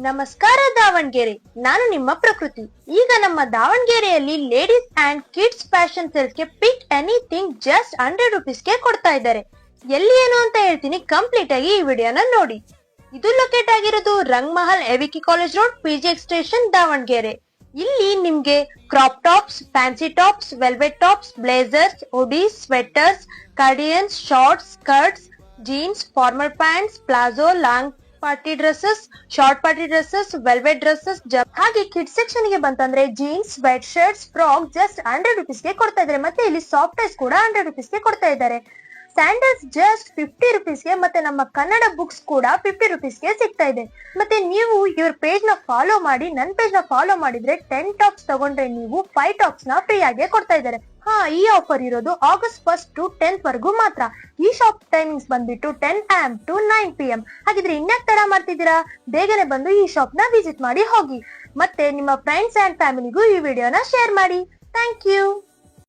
ನಮಸ್ಕಾರ ದಾವಣಗೆರೆ, ನಾನು ನಿಮ್ಮ ಪ್ರಕೃತಿ. ಈಗ ನಮ್ಮ ದಾವಣಗೆರೆಯಲ್ಲಿ ladies and kids fashion sales ಗೆ ಪಿಕ್ ಎನಿಥಿಂಗ್ ಜಸ್ಟ್ 100 ರೂಪೀಸ್ಗೆ ಕೊಡ್ತಾ ಇದ್ದಾರೆ. ಎಲ್ಲಿ ಏನು ಅಂತ ಹೇಳ್ತೀನಿ, ಕಂಪ್ಲೀಟ್ ಆಗಿ ಈ ವಿಡಿಯೋನ ನೋಡಿ. ಇದು ಲೊಕೇಟ್ ಆಗಿರೋದು Rang Mahal AVK college road, PG station, Davanagere. ಇಲ್ಲಿ ನಿಮ್ಗೆ crop tops, fancy tops, velvet tops, blazers, hoodies, sweaters, cardigans, shorts, skirts, jeans, formal pants, palazzo, long party dresses, short party dresses, velvet dresses, ಹಾಗೆ kids section ಗೆ ಬಂತಂದ್ರೆ jeans, sweat shirts, frock just 100 ರೂಪೀಸ್ಗೆ ಕೊಡ್ತಾ ಇದ್ದಾರೆ. ಮತ್ತೆ ಇಲ್ಲಿ soft ties ಕೂಡ 100 ರೂಪೀಸ್ಗೆ ಕೊಡ್ತಾ ಇದ್ದಾರೆ. ಸ್ಯಾಂಡಲ್ಸ್ ಜಸ್ಟ್ 50 ರೂಪೀಸ್ಗೆ, ಮತ್ತೆ ನಮ್ಮ ಕನ್ನಡ ಬುಕ್ಸ್ ಕೂಡ 50 ರೂಪೀಸ್ಗೆ ಸಿಗ್ತಾ ಇದೆ. ಮತ್ತೆ ನೀವು ಇವ್ರ ಪೇಜ್ ನ ಫಾಲೋ ಮಾಡಿ, ನನ್ನ ಪೇಜ್ ನ ಫಾಲೋ ಮಾಡಿದ್ರೆ 10 ಟಾಪ್ಸ್ ತಗೊಂಡ್ರೆ ನೀವು 5 ಟಾಪ್ಸ್ ನ ಫ್ರೀ ಆಗಿ ಕೊಡ್ತಾ ಇದ್ದಾರೆ. ಈ ಆಫರ್ ಇರೋದು August 1st to 10th ವರೆಗೂ ಮಾತ್ರ. ಈ ಶಾಪ್ ಟೈಮಿಂಗ್ಸ್ ಬಂದ್ಬಿಟ್ಟು 10 AM to 9 PM. ಹಾಗಿದ್ರೆ ಇನ್ಯಾಕ್ ತಡ ಮಾಡ್ತಿದ್ದೀರಾ, ಬೇಗನೆ ಬಂದು ಈ ಶಾಪ್ ನ ವಿಸಿಟ್ ಮಾಡಿ ಹೋಗಿ. ಮತ್ತೆ ನಿಮ್ಮ ಫ್ರೆಂಡ್ಸ್ ಅಂಡ್ ಫ್ಯಾಮಿಲಿಗೂ ಈ ವಿಡಿಯೋನ ಶೇರ್ ಮಾಡಿ. Thank you.